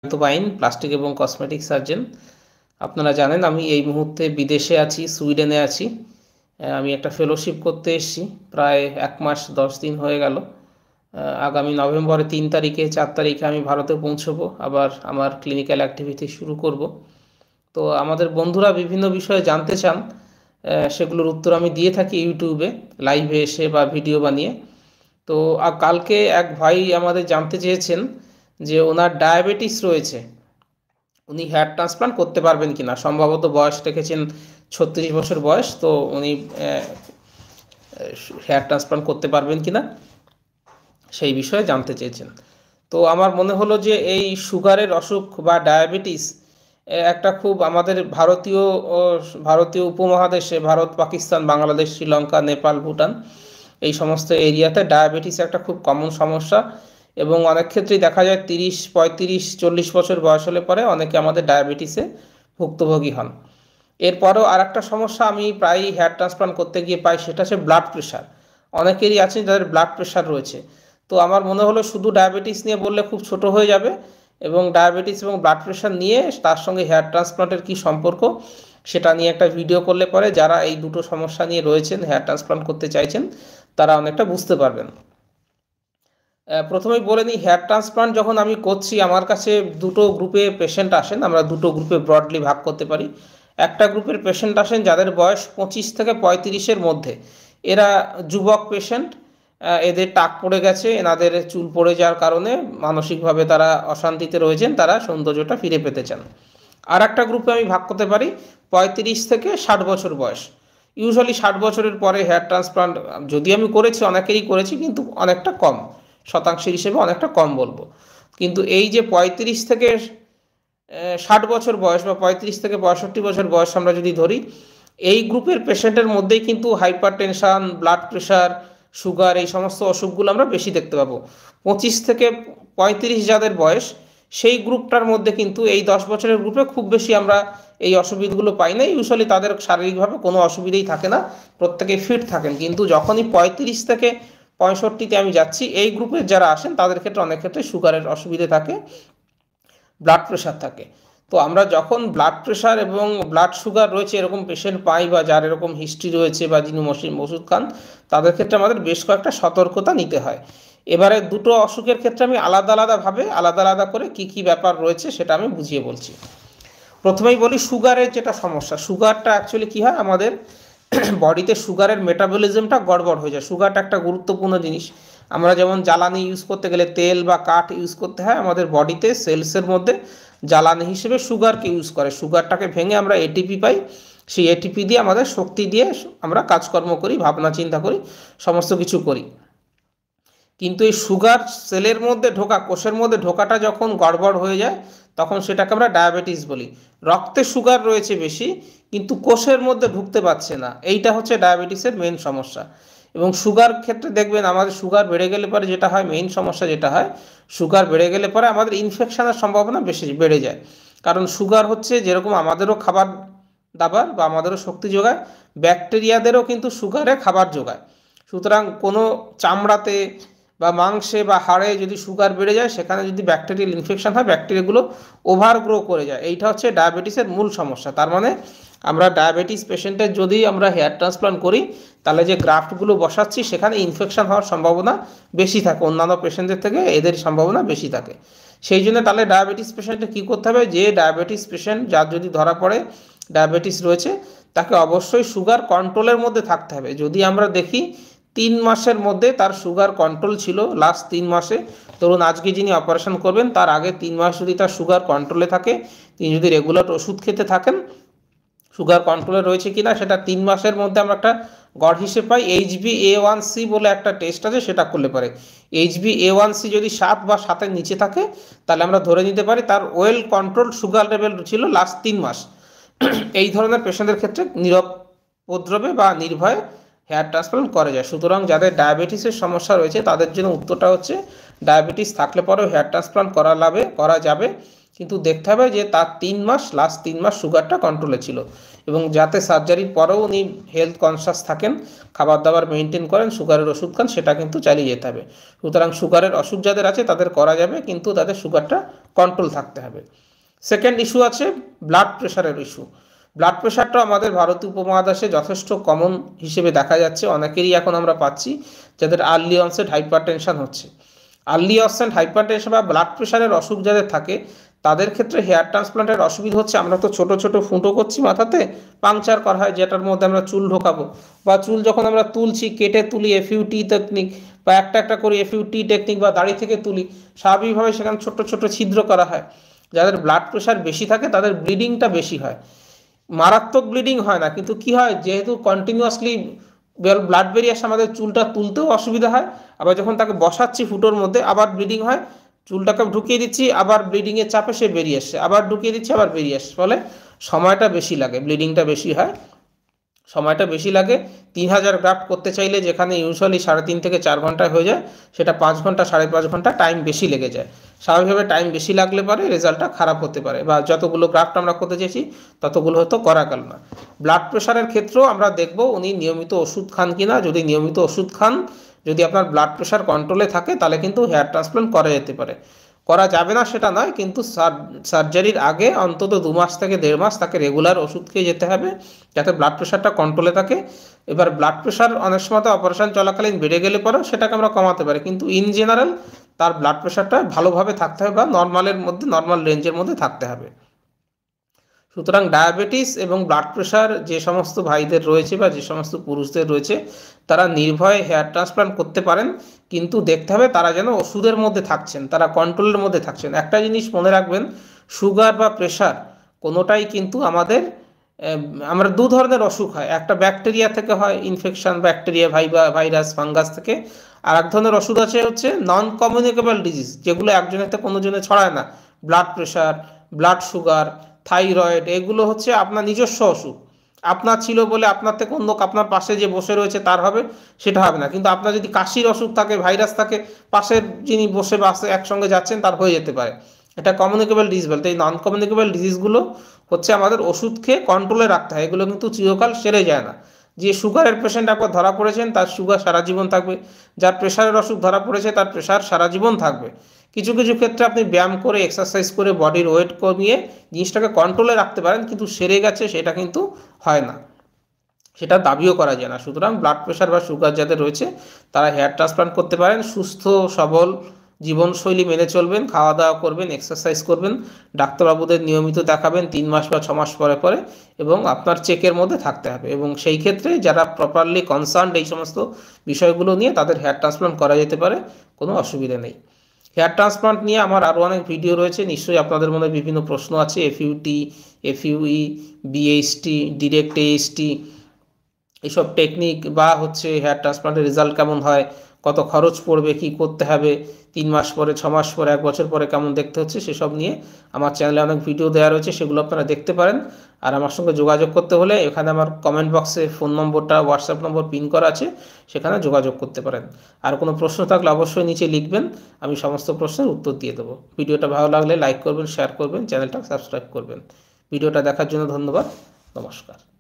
তো বাইন প্লাস্টিক এবং cosmetic surgeon. আপনারা জানেন আমি এই মুহূর্তে বিদেশে আছি, সুইডেনে আছি। আমি একটা ফেলোশিপ করতে এসেছি, প্রায় 1 মাস 10 দিন হয়ে গেল। আগামী নভেম্বরের 3 তারিখে 4 তারিখে আমি ভারতে পৌঁছবো, আবার আমার ক্লিনিক্যাল অ্যাক্টিভিটি শুরু করব। তো আমাদের বন্ধুরা বিভিন্ন বিষয়ে জানতে চান, সেগুলোর উত্তর আমি দিয়ে থাকি ইউটিউবে লাইভে এসে বা ভিডিও বানিয়ে। তো কালকে এক ভাই আমাদের জানতে চেয়েছেন যে ওনার ডায়াবেটিস রয়েছে, উনি হেয়ার ট্রান্সপ্লান্ট করতে পারবেন কিনা। সম্ভবত বয়স রেখেছেন 36 বছর বয়স, তো উনি হেয়ার ট্রান্সপ্লান্ট করতে পারবেন কিনা সেই বিষয়ে জানতে চেয়েছেন। তো আমার মনে হলো যে এই সুগারের অসুখ বা ডায়াবেটিস একটা খুব আমাদের ভারতীয় উপমহাদেশে, ভারত, পাকিস্তান, বাংলাদেশ, শ্রীলঙ্কা, নেপাল, ভুটান, এই সমস্ত এরিয়াতে ডায়াবেটিস একটা খুব কমন সমস্যা। এবং অনেক ক্ষেত্রেই দেখা যায় 30, 35, 40 বছর বয়স হলে পরে অনেকে আমাদের ডায়াবেটিসে ভুক্তভোগী হন। এরপরও আর একটা সমস্যা আমি প্রায়ই হেয়ার ট্রান্সপ্লান্ট করতে গিয়ে পাই, সেটা হচ্ছে ব্লাড প্রেশার। অনেকেরই আছে যাদের ব্লাড প্রেশার রয়েছে। তো আমার মনে হলো শুধু ডায়াবেটিস নিয়ে বললে খুব ছোট হয়ে যাবে, এবং ডায়াবেটিস এবং ব্লাড প্রেশার নিয়ে তার সঙ্গে হেয়ার ট্রান্সপ্লান্টের কী সম্পর্ক সেটা নিয়ে একটা ভিডিও করলে পরে যারা এই দুটো সমস্যা নিয়ে রয়েছেন, হেয়ার ট্রান্সপ্লান্ট করতে চাইছেন, তারা অনেকটা বুঝতে পারবেন। প্রথমেই বলে নিই, হেয়ার ট্রান্সপ্লান্ট যখন আমি করছি আমার কাছে দুটো গ্রুপে পেশেন্ট আসেন, আমরা দুটো গ্রুপে ব্রডলি ভাগ করতে পারি। একটা গ্রুপের পেশেন্ট আসেন যাদের বয়স 25 থেকে 35-এর মধ্যে। এরা যুবক পেশেন্ট, এদের টাক পড়ে গেছে, এনাদের চুল পড়ে যাওয়ার কারণে মানসিকভাবে তারা অশান্তিতে রয়েছেন, তারা সৌন্দর্যটা ফিরে পেতে চান। আর একটা গ্রুপে আমি ভাগ করতে পারি 35 থেকে 60 বছর বয়স। ইউজুয়ালি 60 বছরের পরে হেয়ার ট্রান্সপ্লান্ট যদি আমি করেছি, অনেকেরই করেছি, কিন্তু অনেকটা কম, শতাংশের হিসেবে অনেকটা কম বলবো। কিন্তু এই যে 35 থেকে 60 বছর বয়স বা 35 থেকে 65 বছর বয়স আমরা যদি ধরি, এই গ্রুপের পেশেন্টের মধ্যেই কিন্তু hyper tension, blood pressure, sugar, এই সমস্ত অসুখগুলো আমরা বেশি দেখতে পাবো। 25 থেকে 35 যাদের বয়স, সেই গ্রুপটার মধ্যে কিন্তু এই 10 বছরের গ্রুপে খুব বেশি আমরা এই অসুবিধাগুলো পাই না। ইউজুয়ালি তাদের শারীরিকভাবে কোনো অসুবিধাই থাকে না, প্রত্যেকেই ফিট থাকেন। কিন্তু যখনই 35 থেকে 65-তে আমি যাচ্ছি, এই গ্রুপের যারা আসেন তাদের ক্ষেত্রে অনেক ক্ষেত্রে সুগারের অসুবিধে থাকে, ব্লাড প্রেশার থাকে। তো আমরা যখন ব্লাড প্রেশার এবং ব্লাড সুগার রয়েছে এরকম পেশেন্ট পাই, বা যার এরকম হিস্ট্রি রয়েছে, বা যিনি ওষুধ খান, তাদের ক্ষেত্রে আমাদের বেশ কয়েকটা সতর্কতা নিতে হয়। এবারে দুটো অসুখের ক্ষেত্রে আমি আলাদা আলাদা করে কি কি ব্যাপার রয়েছে সেটা আমি বুঝিয়ে বলছি। প্রথমেই বলি সুগারের যেটা সমস্যা। সুগারটা অ্যাকচুয়ালি কী হয়, আমাদের বডিতে সুগারের মেটাবলিজমটা গড়বড় হয়ে যায়। সুগারটা একটা গুরুত্বপূর্ণ জিনিস। আমরা যেমন জ্বালানি ইউজ করতে গেলে তেল বা কাঠ ইউজ করতে হয়, আমাদের বডিতে সেলসের মধ্যে জ্বালানি হিসেবে সুগারকে ইউজ করে। সুগারটাকে ভেঙে আমরা এটিপি পাই, সেই এটিপি দিয়ে আমাদের শক্তি দিয়ে আমরা কাজকর্ম করি, ভাবনা চিন্তা করি, সমস্ত কিছু করি। কিন্তু এই সুগার সেলের মধ্যে ঢোকা, কোষের মধ্যে ঢোকাটা যখন গড়বড় হয়ে যায়, তখন সেটাকে আমরা ডায়াবেটিস বলি। রক্তে সুগার রয়েছে বেশি, কিন্তু কোষের মধ্যে ঢুকতে পারছে না, এইটা হচ্ছে ডায়াবেটিসের মেন সমস্যা। এবং সুগার ক্ষেত্রে দেখবেন আমাদের সুগার বেড়ে গেলে পরে যেটা হয়, মেইন সমস্যা যেটা হয়, সুগার বেড়ে গেলে পরে আমাদের ইনফেকশনের সম্ভাবনা বেশি বেড়ে যায়। কারণ সুগার হচ্ছে যেরকম আমাদেরও খাবার দাবার বা আমাদেরও শক্তি যোগায়, ব্যাকটেরিয়াদেরও কিন্তু সুগারে খাবার যোগায়। সুতরাং কোনো চামড়াতে বা মাংসে বা হাড়ে যদি সুগার বেড়ে যায়, সেখানে যদি ব্যাকটেরিয়াল ইনফেকশন হয়, ব্যাকটেরিয়াগুলো ওভারগ্রো করে যায়। এইটা হচ্ছে ডায়াবেটিসের মূল সমস্যা। তার মানে আমরা ডায়াবেটিস পেশেন্টের যদি আমরা হেয়ার ট্রান্সপ্লান্ট করি, তাহলে যে গ্রাফটগুলো বসাচ্ছি সেখানে ইনফেকশন হওয়ার সম্ভাবনা বেশি থাকে, অন্যান্য পেশেন্টদের থেকে এদের সম্ভাবনা বেশি থাকে। সেই জন্য তাহলে ডায়াবেটিস পেশেন্টে কী করতে হবে, যে ডায়াবেটিস পেশেন্ট যার যদি ধরা পড়ে ডায়াবেটিস রয়েছে, তাকে অবশ্যই সুগার কন্ট্রোলের মধ্যে থাকতে হবে। যদি আমরা দেখি 3 মাসের মধ্যে তার সুগার কন্ট্রোল ছিল, লাস্ট 3 মাসে, ধরুন আজকে যিনি অপারেশন করবেন তার আগে 3 মাস যদি তার সুগার কন্ট্রোলে থাকে, তিনি যদি রেগুলার ওষুধ খেতে থাকেন, সুগার কন্ট্রোলে রয়েছে কিনা সেটা 3 মাসের মধ্যে আমরা একটা গড় হিসেব পাই। HbA1c বলে একটা টেস্ট আছে, সেটা করলে পারে HbA1c যদি 7 বা 7-এর নিচে থাকে, তাহলে আমরা ধরে নিতে পারি তার ওয়েল কন্ট্রোল সুগার লেভেল ছিল লাস্ট 3 মাস। এই ধরনের পেশেন্টদের ক্ষেত্রে নিরুপদ্রবে বা নির্ভয়ে হেয়ার ট্রান্সপ্লান্ট করা যায়। সুতরাং যাদের ডায়াবেটিসের সমস্যা রয়েছে তাদের জন্য উত্তরটা হচ্ছে, ডায়াবেটিস থাকলে পরেও হেয়ার ট্রান্সপ্লান্ট করা যাবে, কিন্তু দেখতে হবে যে তার লাস্ট 3 মাস সুগারটা কন্ট্রোলে ছিল। এবং যাতে সার্জারির পরেও উনি হেলথ কনসাস থাকেন, খাবার দাবার মেনটেন করেন, সুগারের ওষুধ খান, সেটা কিন্তু চালিয়ে যেতে হবে। সুতরাং সুগারের অসুখ যাদের আছে তাদের করা যাবে, কিন্তু তাদের সুগারটা কন্ট্রোল থাকতে হবে। সেকেন্ড ইস্যু আছে ব্লাড প্রেশারের ইস্যু। ব্লাড প্রেশারটা আমাদের ভারতীয় উপমহাদেশে যথেষ্ট কমন হিসেবে দেখা যাচ্ছে, অনেকেরই এখন আমরা পাচ্ছি যাদের আর্লি অনসেট হাইপারটেনশন হচ্ছে। আর্লি অনসেট হাইপারটেনশন বা ব্লাড প্রেশারের অসুখ যাদের থাকে তাদের ক্ষেত্রে হেয়ার ট্রান্সপ্লান্টের অসুবিধা হচ্ছে, আমরা তো ছোট ছোট ফুটো করছি মাথাতে, পাংচার করা হয় যেটার মধ্যে আমরা চুল ঢোকাবো, বা চুল যখন আমরা তুলছি কেটে তুলি এফইউটি টেকনিক, বা একটা একটা করে এফইউটি টেকনিক বা দাড়ি থেকে তুলি, স্বাভাবিকভাবে সেখানে ছোট ছোট ছিদ্র করা হয়। যাদের ব্লাড প্রেশার বেশি থাকে তাদের ব্লিডিংটা বেশি হয়, মারাত্মক ব্লিডিং হয় না, কিন্তু কি হয়, যেহেতু কন্টিনিউয়াসলি ব্লাড বেরিয়ে আসে আমাদের চুলটা তুলতেও অসুবিধা হয়, আবার যখন তাকে বসাচ্ছি ফুটোর মধ্যে আবার ব্লিডিং হয়, চুলটাকে ঢুকিয়ে দিচ্ছি আবার ব্লিডিংয়ের চাপে সে বেরিয়ে আসছে, আবার ঢুকিয়ে দিচ্ছি আবার বেরিয়ে আসছে, ফলে সময়টা বেশি লাগে, ব্লিডিংটা বেশি হয়, সময়টা বেশি লাগে। 3000 গ্রাফট করতে চাইলে যেখানে ইউজুয়ালি 3.5 থেকে 4 ঘন্টায় হয়ে যায়, সেটা 5 ঘন্টা 5.5 ঘন্টা টাইম বেশি লেগে যায়। স্বাভাবিকভাবে টাইম বেশি লাগলে পরে রেজাল্টটা খারাপ হতে পারে, বা যতগুলো গ্রাফট আমরা করতে চেয়েছি ততগুলো হয়তো করা গেল না। ব্লাড প্রেশারের ক্ষেত্রেও আমরা দেখব উনি নিয়মিত ওষুধ খান কিনা, যদি নিয়মিত ওষুধ খান, যদি আপনার ব্লাড প্রেশার কন্ট্রোলে থাকে তাহলে কিন্তু হেয়ার ট্রান্সপ্লান্ট করা যেতে পারে। করা যাবে না সেটা নয়, কিন্তু সার্জারির আগে অন্তত 2 মাস থেকে 1.5 মাস তাকে রেগুলার ওষুধ খেয়ে যেতে হবে যাতে ব্লাড প্রেশারটা কন্ট্রোলে থাকে। এবার ব্লাড প্রেশার অনেক সময় অপারেশন চলাকালীন বেড়ে গেলে পরেও সেটাকে আমরা কমাতে পারি, কিন্তু ইন জেনারেল তার ব্লাড প্রেশারটা ভালোভাবে থাকতে হবে বা নর্মালের মধ্যে, নর্মাল রেঞ্জের মধ্যে থাকতে হবে। সুতরাং ডায়াবেটিস এবং ব্লাড প্রেশার যে সমস্ত ভাইদের রয়েছে বা যে সমস্ত পুরুষদের রয়েছে তারা নির্ভয়ে হেয়ার ট্রান্সপ্লান্ট করতে পারেন, কিন্তু দেখতে হবে তারা যেন ওষুধের মধ্যে থাকছেন, তারা কন্ট্রোলের মধ্যে থাকছেন। একটা জিনিস মনে রাখবেন, সুগার বা প্রেশার কোনোটাই কিন্তু আমাদের, আমরা 2 ধরনের অসুখ হয়, একটা ব্যাকটেরিয়া থেকে হয় ইনফেকশন, ব্যাকটেরিয়া ভাইরাস ফাঙ্গাস থেকে, আর এক ধরনের ওষুধ আছে হচ্ছে নন কমিউনিকেবল ডিজিজ, যেগুলো একজনের থেকে অন্যজনে ছড়ায় না। Blood pressure, blood sugar, thyroid, এগুলো হচ্ছে আপনার নিজস্ব অসুখ, আপনার ছিল বলে আপনার থেকে অন্য আপনার পাশে যে বসে রয়েছে তার হবে, সেটা হবে না। কিন্তু আপনার যদি কাশির অসুখ থাকে, ভাইরাস থাকে, পাশের যিনি বসে বাসে একসঙ্গে যাচ্ছেন তার হয়ে যেতে পারে। এটা কমিউনিকেবল ডিজিজ বলতে, এই নন কমিউনিকেবল ডিজিজগুলো হচ্ছে আমাদের ওষুধ খেয়ে কন্ট্রোলে রাখতে হয়, এগুলো কিন্তু চিরকাল সেরে যায় না। যে সুগারের পেশেন্ট একবার ধরা পড়েছেন তার সুগার সারা জীবন থাকবে, যার প্রেশারের অসুখ ধরা পড়েছে তার প্রেশার সারা জীবন থাকবে। কিছু কিছু ক্ষেত্রে আপনি ব্যায়াম করে, এক্সারসাইজ করে, বডির ওয়েট কমিয়ে জিনিসটাকে কন্ট্রোলে রাখতে পারেন, কিন্তু সেরে গেছে সেটা কিন্তু হয় না, সেটা দাবিও করা যায় না। সুতরাং ব্লাড প্রেশার বা সুগার যাদের রয়েছে তারা হেয়ার ট্রান্সপ্লান্ট করতে পারেন, সুস্থ সবল জীবনশৈলী মেনে চলবেন, খাওয়া দাওয়া করবেন, এক্সারসাইজ করবেন, ডাক্তারবাবুদের নিয়মিত দেখাবেন 3 মাস বা 6 মাস পরে পরে, এবং আপনার চেকের মধ্যে থাকতে হবে। এবং সেই ক্ষেত্রে যারা প্রপারলি কনসার্নড এই সমস্ত বিষয়গুলো নিয়ে, তাদের হেয়ার ট্রান্সপ্লান্ট করা যেতে পারে, কোনো অসুবিধা নেই। হেয়ার ট্রান্সপ্লান্ট নিয়ে আমার আরও অনেক ভিডিও রয়েছে, নিশ্চয়ই আপনাদের মধ্যে বিভিন্ন প্রশ্ন আছে, FUT, FUE, BHD, direct HT, এইসব টেকনিক বা হচ্ছে হেয়ার ট্রান্সপ্লান্টের রেজাল্ট কেমন হয়, কত খরচ পড়বে, কি করতে হবে, 3 মাস পরে, 6 মাস পরে, 1 বছর পরে কেমন দেখতে হচ্ছে, সেসব নিয়ে আমার চ্যানেলে অনেক ভিডিও দেওয়া রয়েছে, সেগুলো আপনারা দেখতে পারেন। আর আমার সঙ্গে যোগাযোগ করতে হলে এখানে আমার কমেন্ট বক্সে ফোন নম্বরটা, হোয়াটসঅ্যাপ নম্বর পিন করা আছে, সেখানে যোগাযোগ করতে পারেন। আর কোনো প্রশ্ন থাকলে অবশ্যই নিচে লিখবেন, আমি সমস্ত প্রশ্নের উত্তর দিয়ে দেবো। ভিডিওটা ভালো লাগলে লাইক করবেন, শেয়ার করবেন, চ্যানেলটা সাবস্ক্রাইব করবেন। ভিডিওটা দেখার জন্য ধন্যবাদ, নমস্কার।